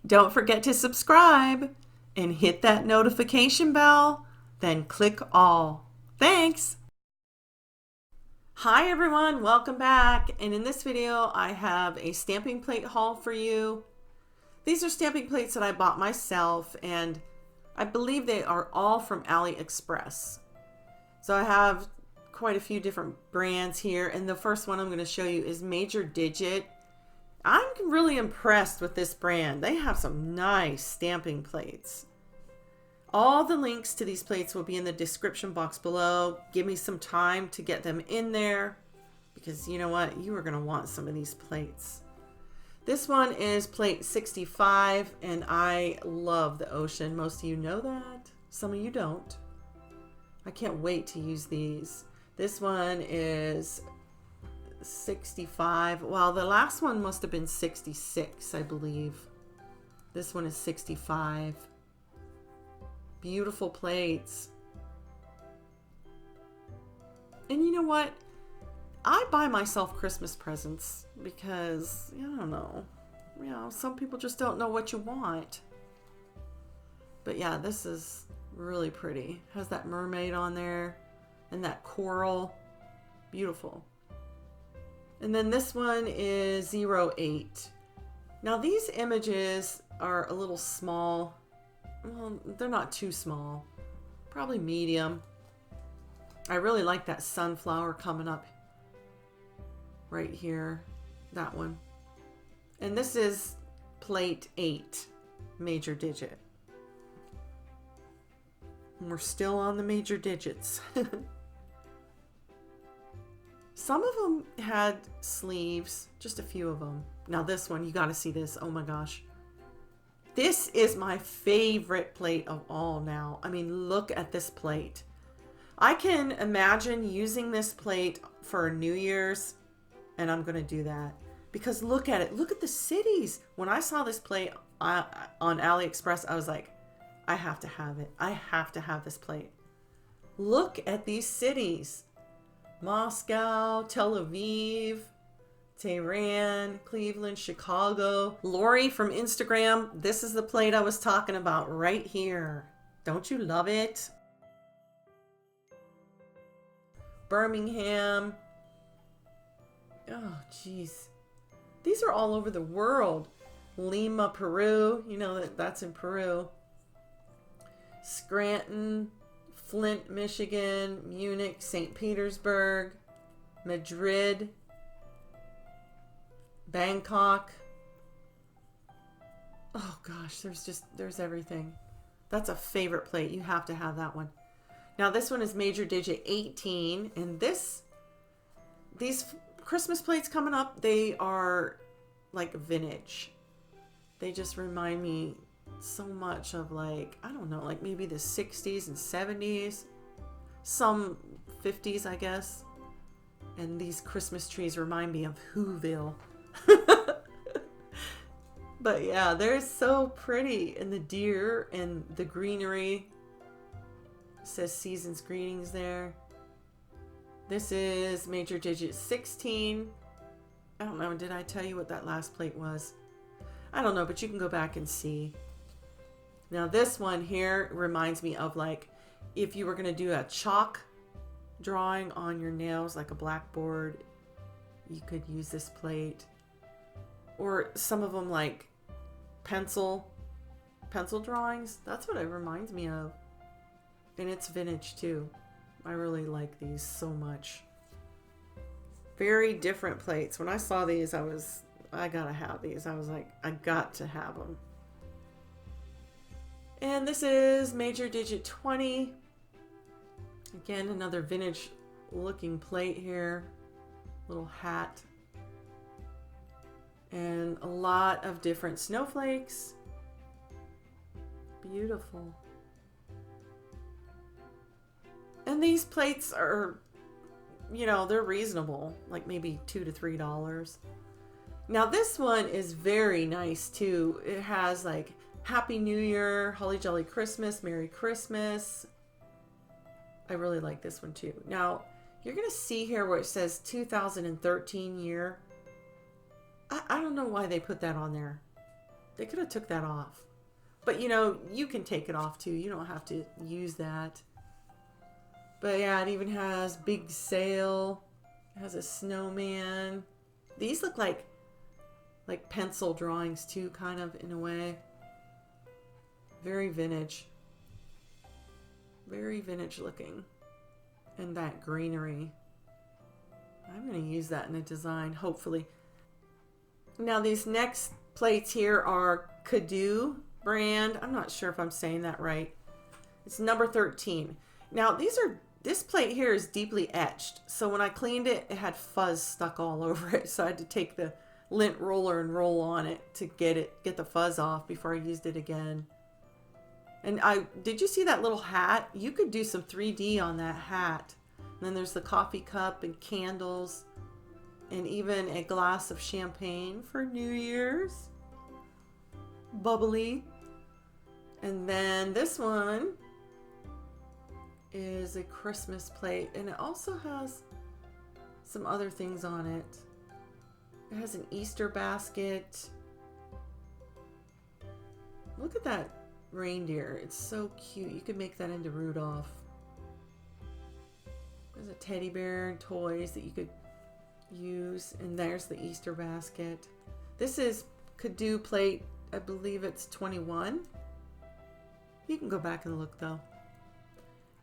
Don't forget to subscribe and hit that notification bell, then click all. Thanks! Hi everyone, welcome back. And in this video, I have a stamping plate haul for you. These are stamping plates that I bought myself, and I believe they are all from AliExpress. So I have quite a few different brands here, and the first one I'm going to show you is Major Dijit. I'm really impressed with this brand. They have some nice stamping plates. All the links to these plates will be in the description box below. Give me some time to get them in there because you know what? You are going to want some of these plates. This one is plate 65 and I love the ocean. Most of you know that. Some of you don't. I can't wait to use these. This one is 65. Well, the last one must have been 66, I believe. This one is 65. Beautiful plates. And you know what? I buy myself Christmas presents because, I don't know. You know, some people just don't know what you want. But yeah, this is really pretty. Has that mermaid on there and that coral. Beautiful. And then this one is 08. Now these images are a little small. Well, they're not too small. Probably medium. I really like that sunflower coming up right here. That one. And this is plate 8, Major Dijit. And we're still on the major digits. Some of them had sleeves, just a few of them. Now this one, you got to see this. Oh my gosh. This is my favorite plate of all now. I mean, look at this plate. I can imagine using this plate for New Year's, and I'm going to do that. Because look at it. Look at the cities. When I saw this plate on AliExpress, I was like, I have to have it. I have to have this plate. Look at these cities. Moscow, Tel Aviv, Tehran, Cleveland, Chicago. Lori from Instagram, this is the plate I was talking about right here. Don't you love it? Birmingham. Oh, geez. These are all over the world. Lima, Peru. You know that's in Peru. Scranton, Flint, Michigan, Munich, St. Petersburg, Madrid, Bangkok. Oh gosh, there's everything. That's a favorite plate. You have to have that one. Now this one is Major Dijit 18, and these Christmas plates coming up, they are like vintage. They just remind me so much of, like, I don't know, like maybe the 60s and 70s, some 50s, I guess. And these Christmas trees remind me of Whoville. But yeah, they're so pretty. And the deer and the greenery. It says Season's Greetings there. This is Major Dijit 16. I don't know, did I tell you what that last plate was? I don't know, but you can go back and see. Now this one here reminds me of, like, if you were going to do a chalk drawing on your nails, like a blackboard, you could use this plate. Or some of them like pencil drawings. That's what it reminds me of. And it's vintage too. I really like these so much. Very different plates. When I saw these, I gotta have these. I was like, I got to have them. And this is Major Dijit 20. Again, another vintage looking plate here. Little hat. And a lot of different snowflakes. Beautiful. And these plates are, you know, they're reasonable. Like maybe $2 to $3. Now this one is very nice too. It has like Happy New Year, Holly Jolly Christmas, Merry Christmas. I really like this one too. Now, you're going to see here where it says 2013 year. I don't know why they put that on there. They could have took that off. But you know, you can take it off too. You don't have to use that. But yeah, it even has big sail. It has a snowman. These look like pencil drawings too, kind of, in a way. Very vintage. Very vintage looking. And that greenery. I'm going to use that in a design, hopefully. Now these next plates here are Cadoo brand. I'm not sure if I'm saying that right. It's number 13. Now this plate here is deeply etched. So when I cleaned it, it had fuzz stuck all over it. So I had to take the lint roller and roll on it to get the fuzz off before I used it again. And did you see that little hat? You could do some 3D on that hat. And then there's the coffee cup and candles and even a glass of champagne for New Year's. Bubbly. And then this one is a Christmas plate, and it also has some other things on it. It has an Easter basket. Look at that reindeer. It's so cute. You could make that into Rudolph. There's a teddy bear and toys that you could use, and there's the Easter basket. This is Cadoo plate, I believe it's 21. You can go back and look though.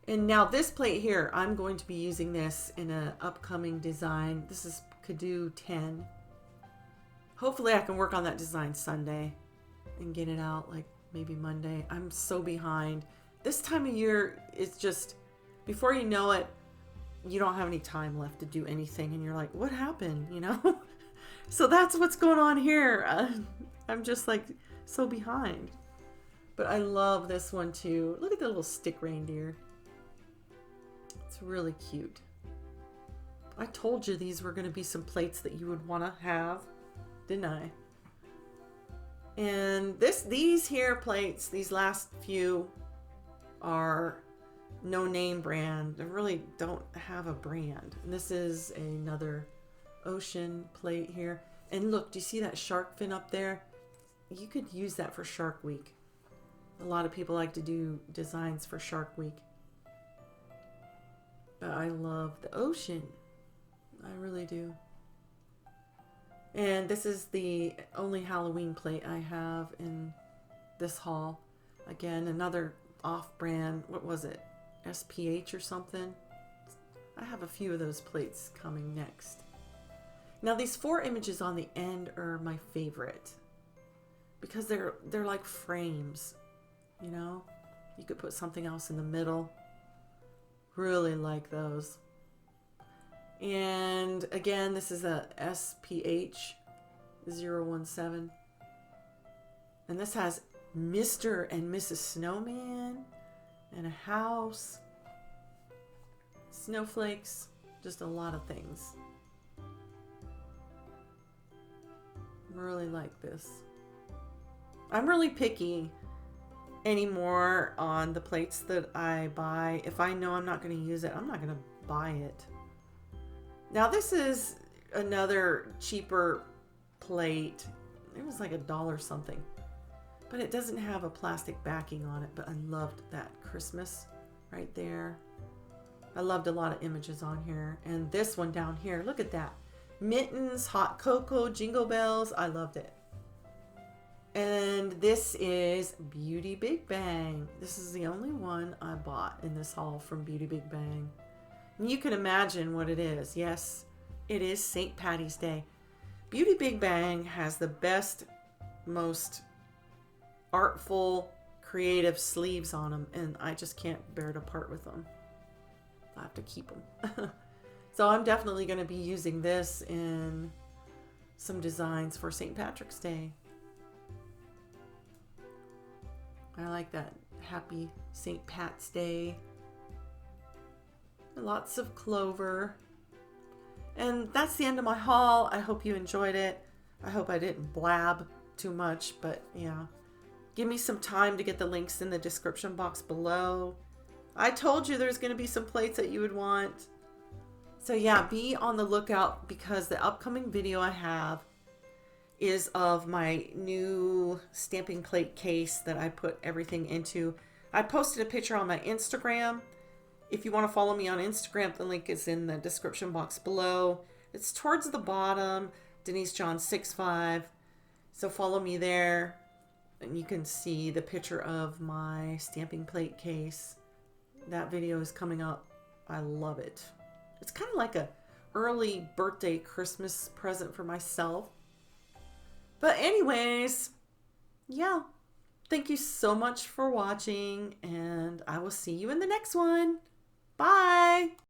And now this plate here, I'm going to be using this in an upcoming design. This is Cadoo 10. Hopefully I can work on that design Sunday and get it out like maybe Monday. I'm so behind. This time of year, it's just, before you know it, you don't have any time left to do anything. And you're like, what happened? You know? So that's what's going on here. I'm just like so behind. But I love this one too. Look at the little stick reindeer. It's really cute. I told you these were going to be some plates that you would want to have, didn't I? And these here plates, these last few are no name brand. They really don't have a brand. And this is another ocean plate here. And look, do you see that shark fin up there? You could use that for Shark Week. A lot of people like to do designs for Shark Week. But I love the ocean. I really do. And this is the only Halloween plate I have in this haul. Again, another off-brand, what was it? SPH or something? I have a few of those plates coming next. Now these 4 images on the end are my favorite. Because they're like frames, you know? You could put something else in the middle. Really like those. And again, this is a SPH 017. And this has Mr. and Mrs. Snowman and a house, snowflakes, just a lot of things. Really like this. I'm really picky anymore on the plates that I buy. If I know I'm not going to use it, I'm not going to buy it. Now this is another cheaper plate. It was like $1 something. But it doesn't have a plastic backing on it, but I loved that Christmas right there. I loved a lot of images on here. And this one down here, look at that. Mittens, hot cocoa, jingle bells. I loved it. And this is BeautyBigBang. This is the only one I bought in this haul from BeautyBigBang. And you can imagine what it is. Yes, it is St. Patty's Day. BeautyBigBang has the best, most artful, creative sleeves on them, and I just can't bear to part with them. I have to keep them. So I'm definitely going to be using this in some designs for St. Patrick's Day. I like that. Happy St. Pat's Day. Lots of clover. And that's the end of my haul. I hope you enjoyed it. I hope I didn't blab too much, but yeah. Give me some time to get the links in the description box below. I told you there's going to be some plates that you would want. So yeah, be on the lookout because the upcoming video I have is of my new stamping plate case that I put everything into. I posted a picture on my Instagram. If you want to follow me on Instagram, the link is in the description box below. It's towards the bottom, Denise John 65. So follow me there and you can see the picture of my stamping plate case. That video is coming up. I love it. It's kind of like a early birthday Christmas present for myself. But anyways, yeah. Thank you so much for watching, and I will see you in the next one. Bye!